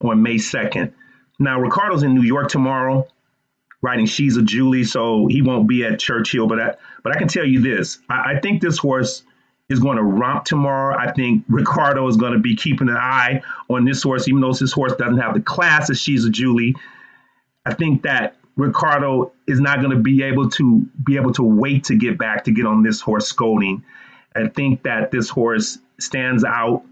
on May 2nd. Now, Ricardo's in New York tomorrow, riding She's a Julie, so he won't be at Churchill. But I can tell you this: I think this horse is going to romp tomorrow. I think Ricardo is going to be keeping an eye on this horse, even though this horse doesn't have the class as She's a Julie. I think that Ricardo is not going to be able to wait to get back to get on this horse Scolding. I think that this horse stands out,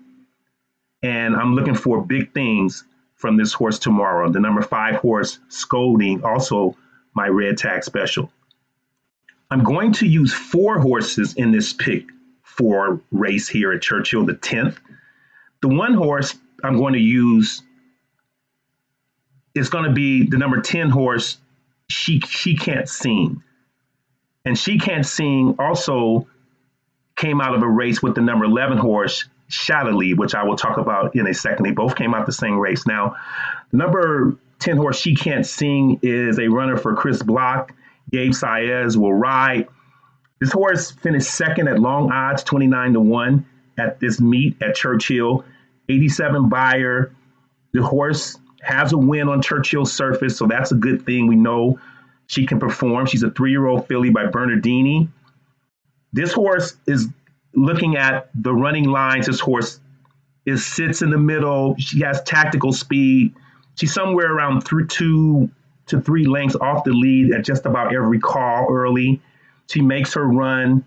and I'm looking for big things from this horse tomorrow. The number 5 horse Scolding, also my red tag special. I'm going to use 4 horses in this pick 4 race here at Churchill, the 10th. The one horse I'm going to use is going to be the number 10 horse, She Can't Sing. And She Can't Sing also came out of a race with the number 11 horse, Shadowly, which I will talk about in a second. They both came out the same race. Now, the number 10 horse, She Can't Sing, is a runner for Chris Block. Gabe Saez will ride. This horse finished second at long odds, 29-1 at this meet at Churchill. 87 buyer. The horse has a win on Churchill surface, so that's a good thing. We know she can perform. She's a 3-year-old filly by Bernardini. This horse is looking at the running lines. This horse sits in the middle. She has tactical speed. She's somewhere around 2 to 3 lengths off the lead at just about every call early. She makes her run.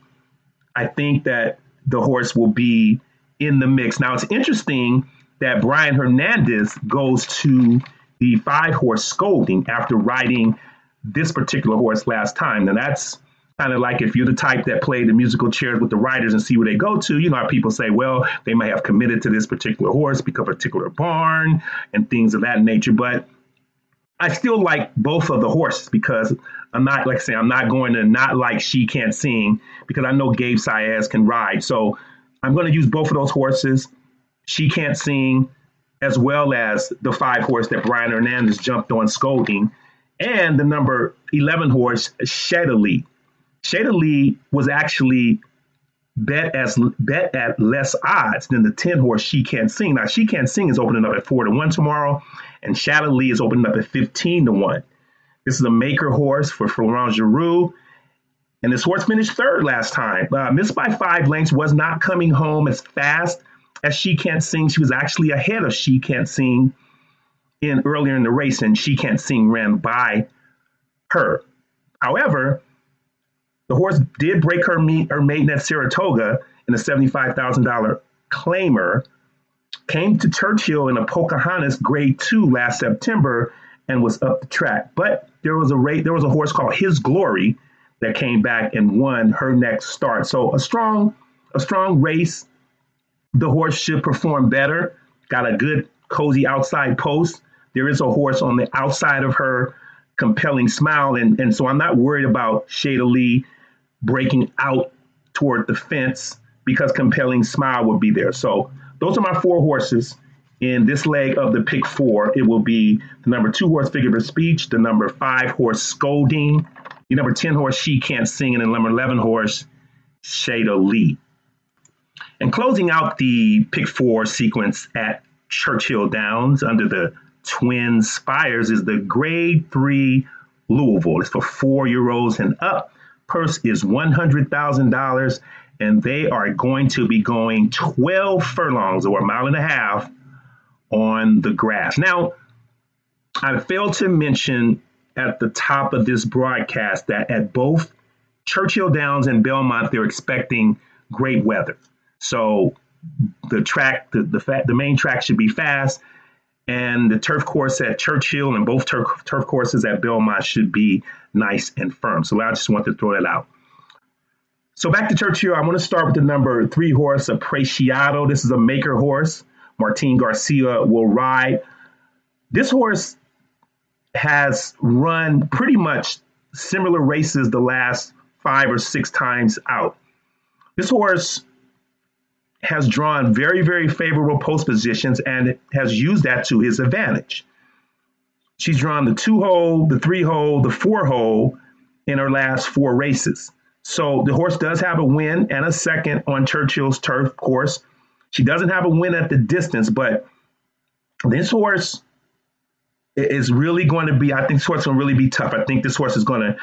I think that the horse will be in the mix. Now, it's interesting that Brian Hernandez goes to the 5 horse Scolding after riding this particular horse last time. Now, that's kind of like if you're the type that play the musical chairs with the riders and see where they go to. You know how people say, well, they may have committed to this particular horse because of a particular barn and things of that nature. But I still like both of the horses because I'm not, like I say, I'm not going to not like She Can't Sing because I know Gabe Saez can ride. So I'm going to use both of those horses, She Can't Sing, as well as the 5 horse that Brian Hernandez jumped on Scolding, and the number 11 horse, Shadowly. Shadowly was actually bet at less odds than the 10 horse She Can't Sing. Now, She Can't Sing is opening up at 4-1 tomorrow, and Shadowly is opening up at 15-1. This is a maker horse for Florent Giroux, and this horse finished 3rd last time. Missed by 5 lengths, was not coming home as fast as She Can't Sing. She was actually ahead of She Can't Sing earlier in the race, and She Can't Sing ran by her. However, the horse did break her maiden at Saratoga in a $75,000 claimer, came to Churchill in a Pocahontas Grade II last September and was up the track. But there was a horse called His Glory that came back and won her next start. So a strong race. The horse should perform better. Got a good, cozy outside post. There is a horse on the outside of her, Compelling Smile. And so I'm not worried about Shadowly breaking out toward the fence because Compelling Smile will be there. So those are my 4 horses in this leg of the pick 4. It will be the number 2 horse, Figure of Speech, the number 5 horse, Scolding, the number 10 horse, She Can't Sing, and the number 11 horse, Shadowly. And closing out the pick 4 sequence at Churchill Downs under the Twin Spires is the Grade III Louisville. It's for 4-year-olds and up. Purse is $100,000, and they are going to be going 12 furlongs or 1.5 miles on the grass. Now, I failed to mention at the top of this broadcast that at both Churchill Downs and Belmont, they're expecting great weather. So the track, the main track should be fast, and the turf course at Churchill and both turf courses at Belmont should be nice and firm. So I just want to throw that out. So back to Churchill, I want to start with the number 3 horse, Apreciado. This is a maker horse. Martin Garcia will ride. This horse has run pretty much similar races the last 5 or 6 times out. This horse has drawn very, very favorable post positions and has used that to his advantage. She's drawn the 2-hole, the 3-hole, the 4-hole in her last 4 races. So the horse does have a win and a second on Churchill's turf course. She doesn't have a win at the distance, but this horse It's really going to be, I think this horse is going to really be tough. I think this horse is going to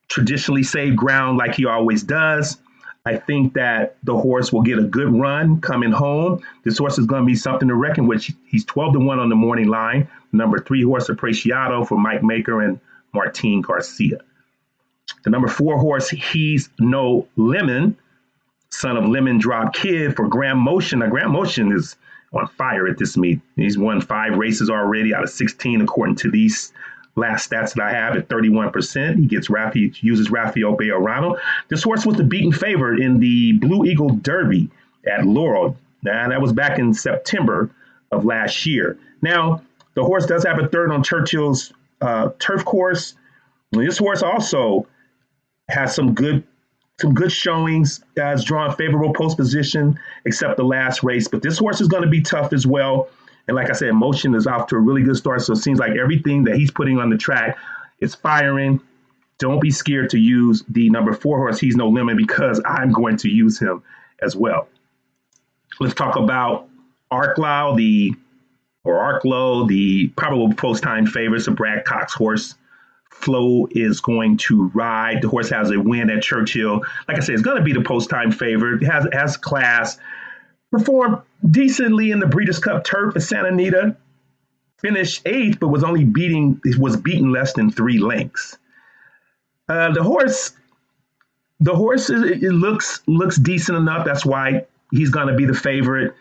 traditionally save ground like he always does. I think that the horse will get a good run coming home. This horse is going to be something to reckon with. He's 12-1 on the morning line. Number 3 horse, Appreciado, for Mike Maker and Martin Garcia. The number 4 horse, He's No Lemon, son of Lemon Drop Kid, for Graham Motion. Now, Graham Motion is on fire at this meet. He's won 5 races already out of 16, according to these last stats that I have, at 31%. He uses Rafael Bejarano. This horse was the beaten favorite in the Blue Eagle Derby at Laurel. Now, that was back in September of last year. Now, the horse does have a third on Churchill's turf course. This horse also has some good showings, has drawn favorable post position, except the last race. But this horse is going to be tough as well. And like I said, Motion is off to a really good start. So it seems like everything that he's putting on the track is firing. Don't be scared to use the number 4 horse, He's No Lemon, because I'm going to use him as well. Let's talk about Arklow, the probable post-time favorites of Brad Cox horse. Flo is going to ride. The horse has a win at Churchill. Like I said, it's going to be the post-time favorite. It has class. Performed decently in the Breeders' Cup Turf at Santa Anita. Finished 8th, but was beaten less than 3 lengths. The horse looks decent enough. That's why he's going to be the favorite.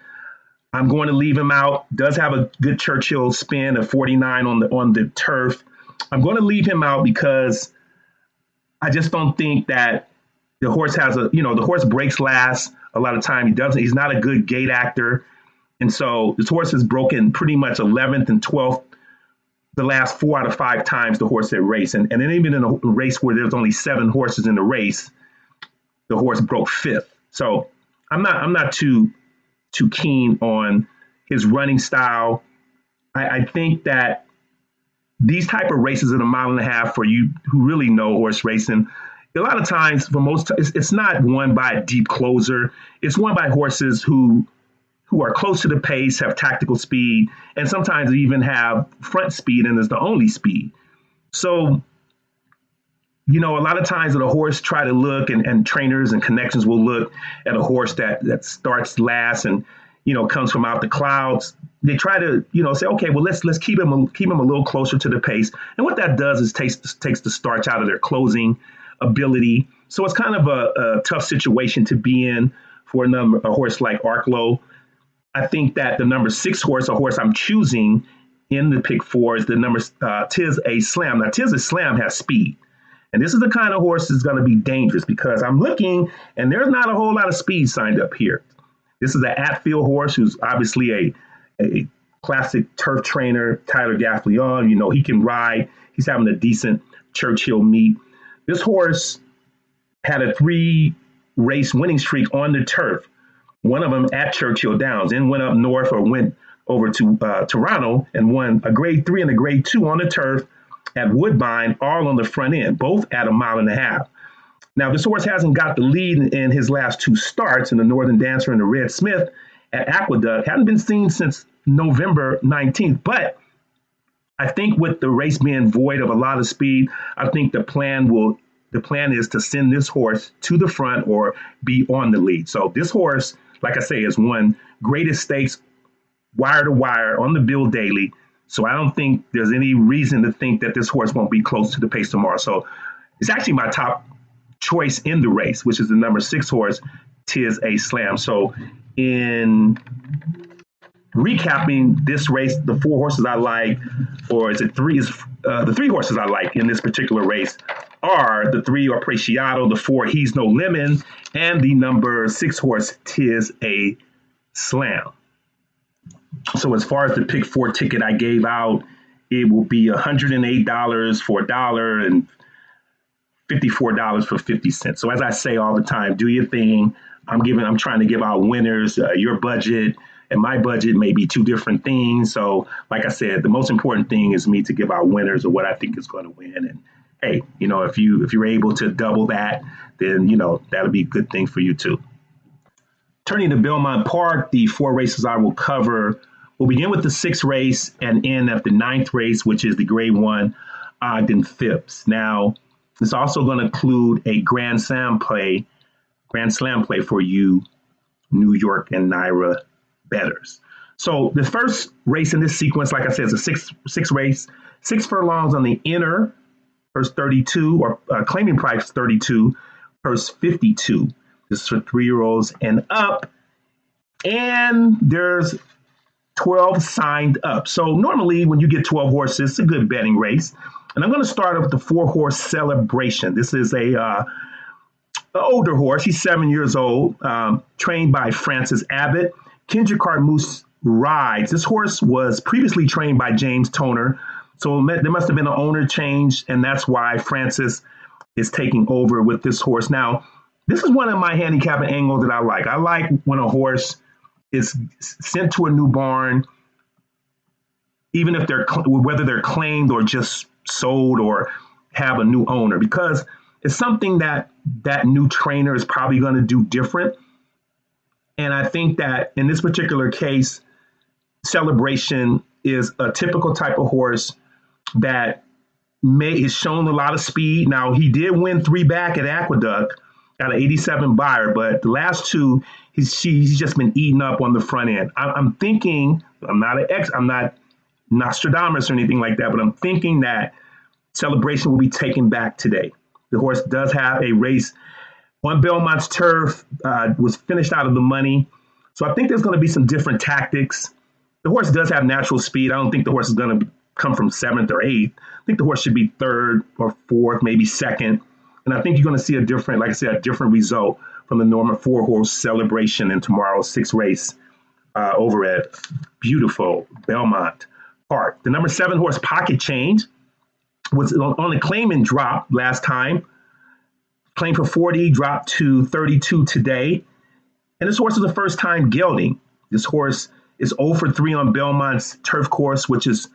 I'm going to leave him out. Does have a good Churchill spin of 49 on the turf. I'm going to leave him out because I just don't think that the horse the horse breaks last. A lot of time he's not a good gate actor. And so this horse has broken pretty much 11th and 12th the last 4 out of 5 times the horse had raced. And then even in a race where there's only 7 horses in the race, the horse broke 5th. So I'm not too keen on his running style. I think that these type of races at a mile and a half, for you who really know horse racing, a lot of times, it's not won by a deep closer. It's won by horses who are close to the pace, have tactical speed, and sometimes even have front speed and is the only speed. So, a lot of times that a horse try to look, and trainers and connections will look at a horse that starts last and, comes from out the clouds. They try to, say, okay, well, let's keep him a little closer to the pace. And what that does is takes the starch out of their closing ability. So it's kind of a tough situation to be in for a horse like Arklow. I think that the number 6 horse, a horse I'm choosing in the pick 4, is the number Tiz A Slam. Now, Tiz A Slam has speed. And this is the kind of horse that's going to be dangerous, because I'm looking and there's not a whole lot of speed signed up here. This is an at-field horse who's obviously a classic turf trainer, Tyler Gaffleon. He can ride. He's having a decent Churchill meet. This horse had a 3-race winning streak on the turf, one of them at Churchill Downs, then went up north, or went over to Toronto and won a grade 3 and a grade 2 on the turf at Woodbine, all on the front end, both at a mile and a half. Now, this horse hasn't got the lead in his last 2 starts, in the Northern Dancer and the Red Smith at Aqueduct. Hadn't been seen since November 19th, but I think with the race being void of a lot of speed, I think the plan is to send this horse to the front or be on the lead. So this horse, like I say, has won greatest stakes wire to wire on the Bill Daily. So I don't think there's any reason to think that this horse won't be close to the pace tomorrow. So it's actually my top choice in the race, which is the number 6 horse, Tiz A Slam. So in recapping this race, the 4 horses I like, or is it 3? The 3 horses I like in this particular race are the 3 Appreciado, the 4 He's No Lemon, and the number 6 horse, Tiz A Slam. So as far as the pick 4 ticket I gave out, it will be $108 for $1 and $54 for 50 cents. So as I say all the time, do your thing. I'm trying to give out winners. Your budget and my budget may be 2 different things. So like I said, the most important thing is me to give out winners, or what I think is going to win. And hey, if you're able to double that, then that'll be a good thing for you too. Turning to Belmont Park, the 4 races I will cover We'll begin with the sixth race and end at the ninth race, which is the Grade I Ogden Phipps. Now, it's also going to include a Grand Slam play for you New York and Naira bettors. So the first race in this sequence, like I said, is a six race, 6 furlongs on the inner, first 32, or claiming price 32, first 52. This is for 3-year-olds and up. And there's 12 signed up. So normally when you get 12 horses, it's a good betting race. And I'm going to start with the 4-horse Celebration. This is an older horse. He's 7 years old, trained by Francis Abbott. Kendrick Carmoose rides. This horse was previously trained by James Toner. So there must have been an owner change, and that's why Francis is taking over with this horse. Now, this is one of my handicapping angles that I like. I like when a horse is sent to a new barn, even if whether they're claimed or just sold or have a new owner, because it's something that new trainer is probably going to do different. And I think that in this particular case, Celebration is a typical type of horse that is shown a lot of speed. Now, he did win 3 back at Aqueduct, got an 87 buyer, but the last 2, he's just been eaten up on the front end. I'm thinking, I'm not Nostradamus or anything like that, but I'm thinking that Celebration will be taken back today. The horse does have a race on Belmont's turf, was finished out of the money. So I think there's going to be some different tactics. The horse does have natural speed. I don't think the horse is going to come from 7th or 8th. I think the horse should be 3rd or 4th, maybe 2nd. And I think you're going to see a different result from the normal 4-horse Celebration in tomorrow's 6th race over at beautiful Belmont Park. The number 7-horse Pocket Change was on a claim and drop last time. Claim for 40, dropped to 32 today. And this horse is the first time gelding. This horse is 0 for 3 on Belmont's turf course, which is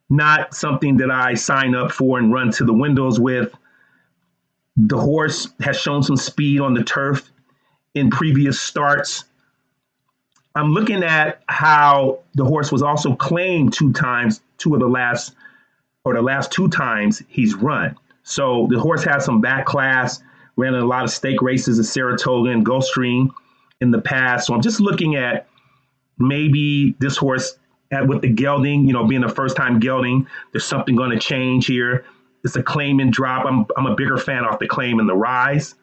not something that I sign up for and run to the windows with. The horse has shown some speed on the turf in previous starts. I'm looking at how the horse was also claimed 2 times, the last 2 times he's run. So the horse has some back class, ran in a lot of stake races at Saratoga and Gulfstream in the past. So I'm just looking at maybe this horse with the gelding, being the first time gelding, there's something going to change here. It's a claim and drop. I'm a bigger fan off the claim and the rise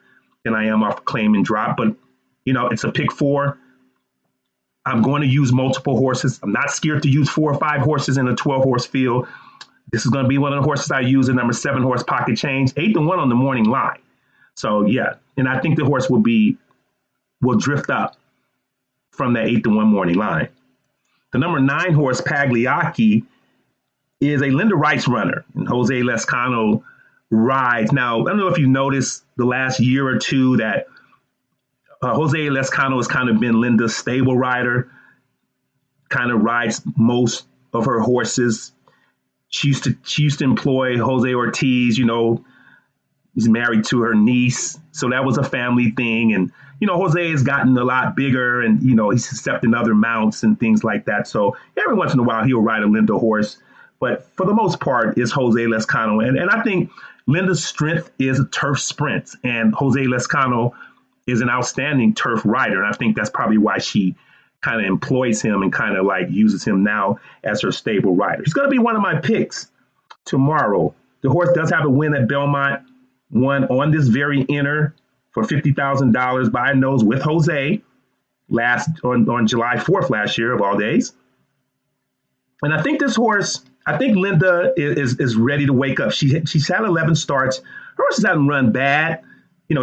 than I am off claim and drop. But, it's a pick 4. I'm going to use multiple horses. I'm not scared to use 4 or 5 horses in a 12-horse field. This is going to be one of the horses I use, the number 7-horse Pocket Change, 8-1 on the morning line. So, yeah, and I think the horse will drift up from that 8-1 morning line. The number 9-horse Pagliacci is a Linda Rice runner, and Jose Lescano rides. Now, I don't know if you noticed the last year or two that Jose Lescano has kind of been Linda's stable rider, kind of rides most of her horses. She used to employ Jose Ortiz, he's married to her niece. So that was a family thing. And, Jose has gotten a lot bigger and, he's accepting other mounts and things like that. So every once in a while he'll ride a Linda horse. But for the most part, it's Jose Lescano. And I think Linda's strength is turf sprints. And Jose Lescano is an outstanding turf rider. And I think that's probably why she kind of employs him and kind of uses him now as her stable rider. He's going to be one of my picks tomorrow. The horse does have a win at Belmont, won on this very inner for $50,000 by a nose with Jose on July 4th last year of all days. And I think this horse, Linda is ready to wake up. She's had 11 starts. Her horse hasn't run bad.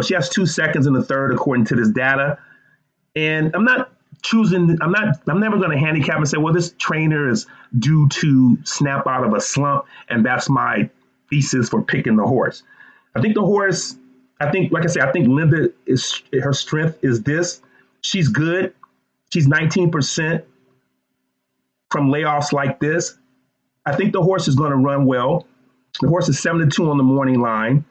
She has 2 seconds in the third according to this data. And I'm never going to handicap and say, well, this trainer is due to snap out of a slump, and that's my thesis for picking the horse. I think the horse, like I said, I think Linda her strength is this. She's good. She's 19% from layoffs like this. I think the horse is going to run well. The horse is 7-2 on the morning line.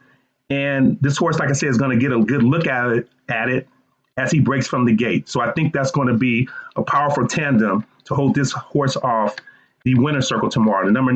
And this horse, like I said, is going to get a good look at it as he breaks from the gate. So I think that's going to be a powerful tandem to hold this horse off the winner's circle tomorrow. The number